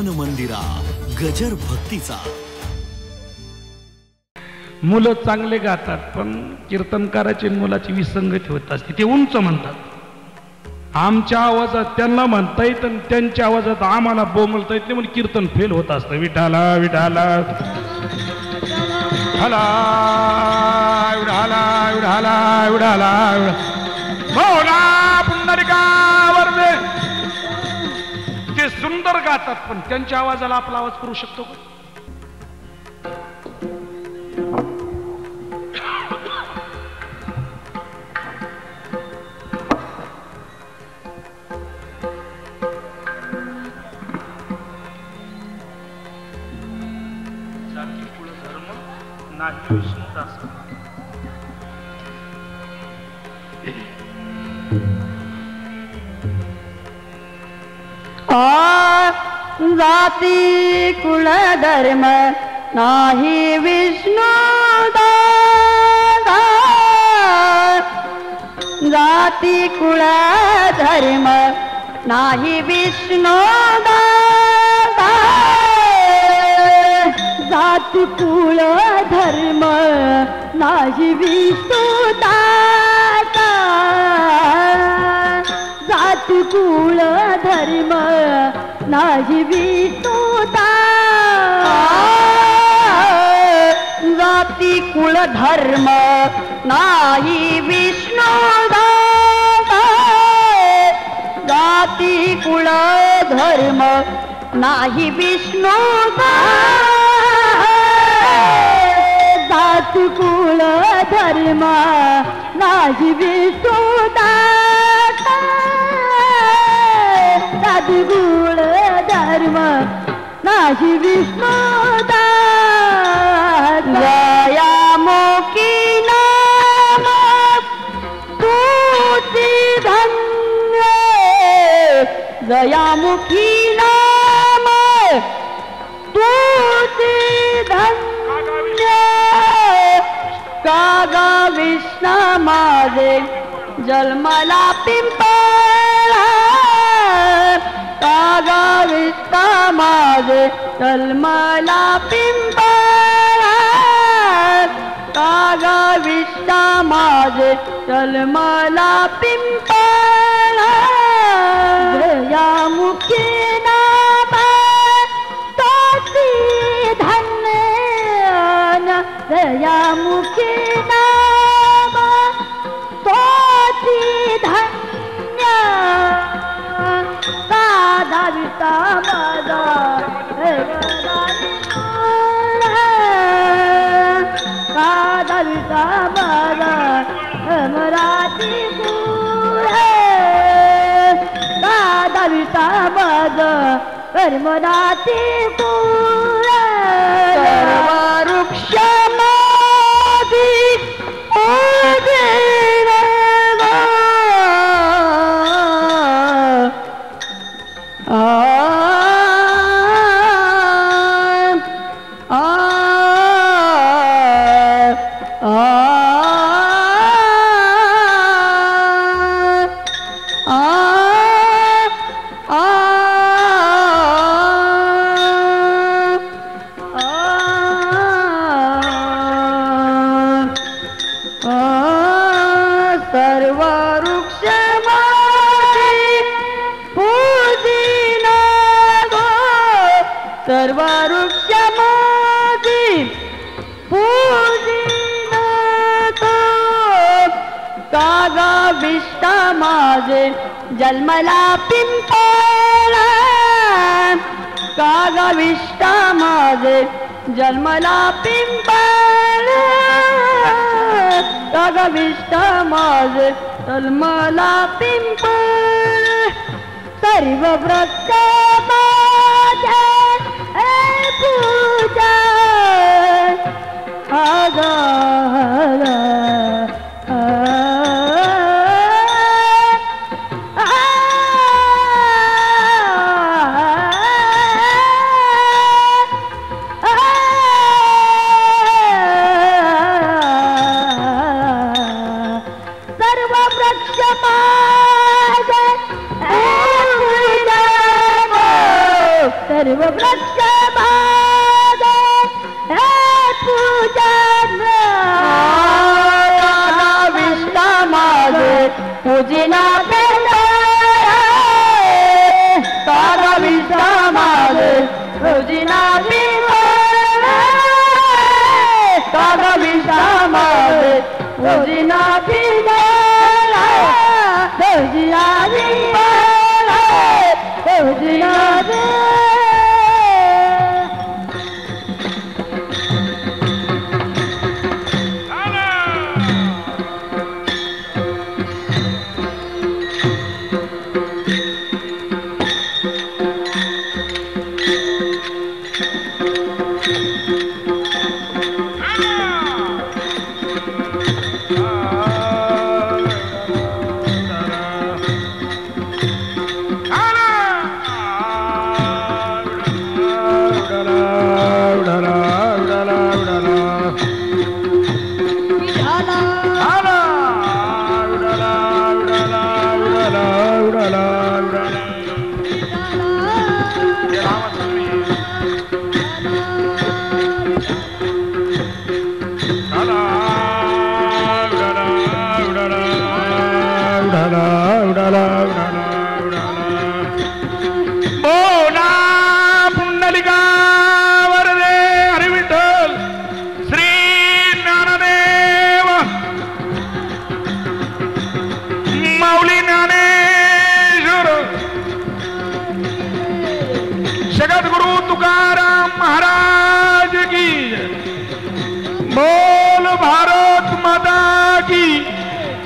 मन मंदिरा गजर भक्तीचा. मुलं चांगले गातात पण कीर्तनकाराची मुलाची विसंगती होत असते. ते उंच म्हणतात, आमच्या आवाजात त्यांना म्हणता येत आणि त्यांच्या आवाजात आम्हाला बोंबलता येत नाही म्हणून कीर्तन फेल होत असतं. विठाला विठाला विठाला विठाला विठाला विठाला मौला पुंडलिका वरदे. ते सुंदर गातात पण त्यांच्या आवाजाला आपला आवाज करू शकतो का? जाती कुळ धर्म नाही विष्णू दादा. जाती कुळ धर्म नाही विष्णू दादा. जाती कुळ धर्म नाही विष्णू दादा. जाती कुळ धर्म नाही विष्णू दादा. जाती कुळ धर्म नाही विष्णू दादा. जाती कुळ धर्म नाही विष्णू दादा. जाती कुळ धर्म नाही विष्णू दादा. जाती कुळ धर्म नाही विष्णू दादा. जयामुखी नाम तूची धन्य. जयामुखी नाम तूची धन्य. का गाविष्णा माझे जन्मला पिंपळा. का गाविष्णा माझे जन्मला पिंपळा. का गाविष्णा माझे जन्मला पिंपळा. जयामुखी नाम तोची धन्य. जयामुखी नाम तोची धन्य. का दाविता माझा का दाविता माझा मराठी पूर. का दाविता माझा मराठी पूर. सर्व वृक्ष मादी माझे जन्मला पिंपळा. का गाविष्णा माझे जन्मला पिंपळा. का गाविष्णा माझे जन्मला पिंपळा. सर्व वृक्ष माझे पूजा. आगा सर्व वृक्ष माझे पूजा. सर्व वृक्ष माझे हे पूजन विष्णा माझे पूजिना कागा विष्णा माझे पूजिना कागा विष्णा माझे पूजिना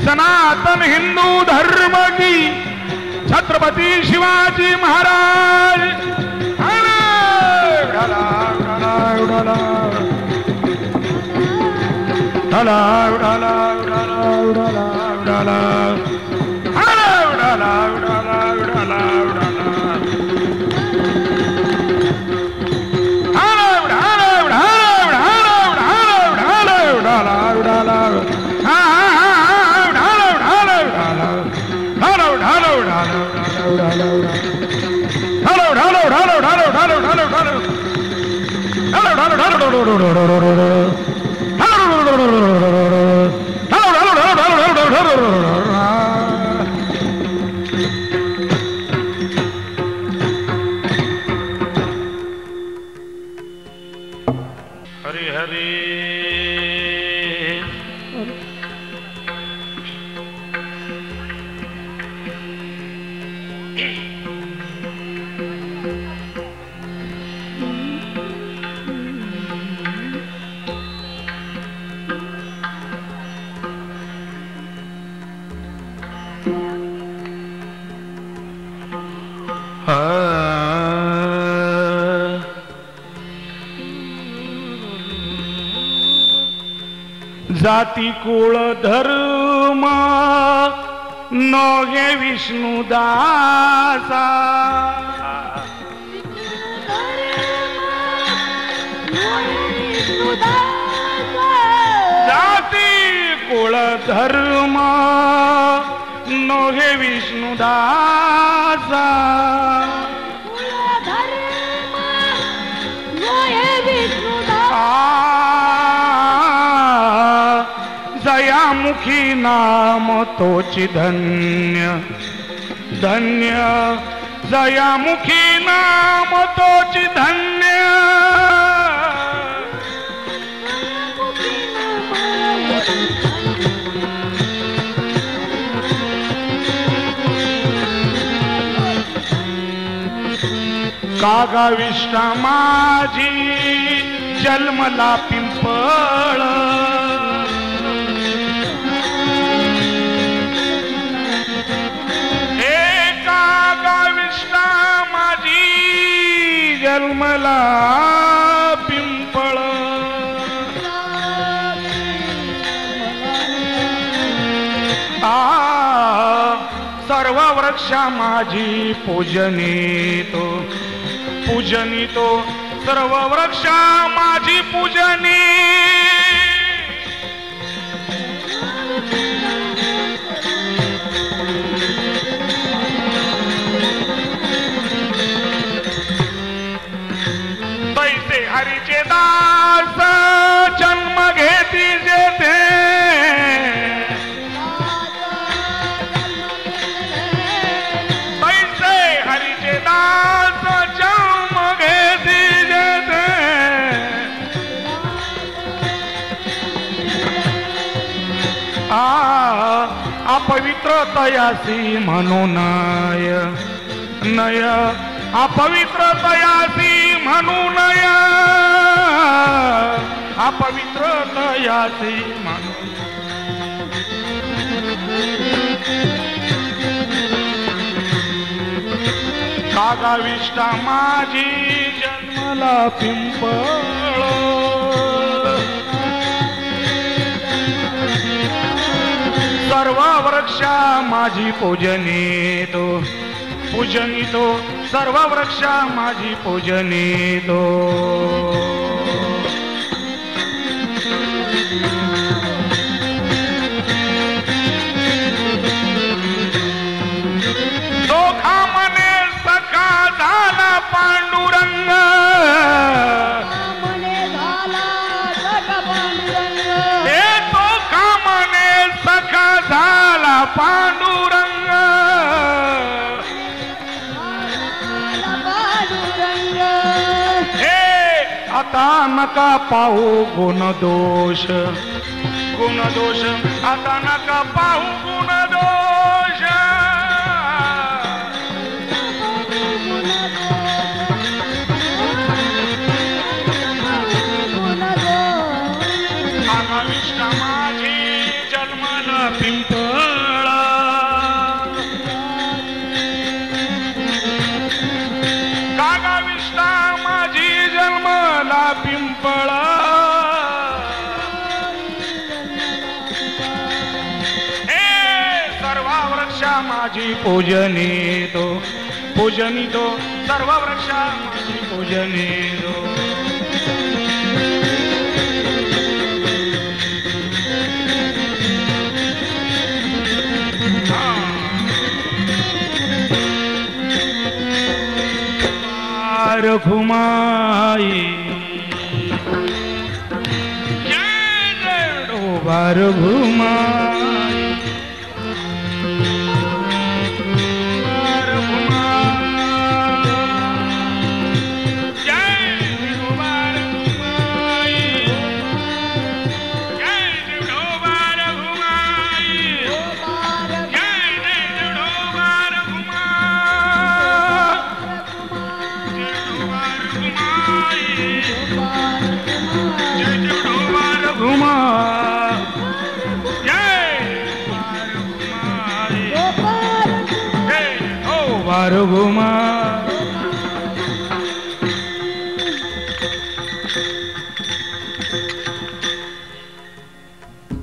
सनातन हिंदू धर्म की छत्रपति शिवाजी महाराज हरि हरि जाती कुळ धर्म नोगे विष्णुदासा जाती कुळ धर्म नोगे विष्णुदासा जयामुखी नाम तोची धन्य धन्य जयामुखी नाम तोची धन्य कागा विष्णा माझी जन्मला पिंपळ जन्मला पिंपळ सर्व वृक्ष माझी पूजनीतो पूजनीतो सर्व वृक्ष माझी पूजनी हरीचे दास जन्म घेती जेथे पैसे हरीचे दास जन्म घेती जेथे अपवित्र तयासी म्हणून नय अपवित्र तयासी म्हणून नय अपवित्र तयासी म्हणून कागाविष्टा माझी जन्मला पिंपळ सर्व वृक्षा माझी पूजनीतो पूजनीतो सर्व वृक्षा माझी पूजनीतो दोघा मने सखा झाला पांडुरंग झाला पांडुरंग हे आता नका पाहू गुणदोष गुणदोष आता नका पाहू गुणदोष कागाविष्ट माझी जन्मला पिंपळ कागाविष्टा माझी जन्मला पिंपळ हे सर्व वृक्षा माझी पूजनीतो पूजनीतो सर्व वृक्षा माझी पूजनीतो घुमाई बार घुमाई घुमा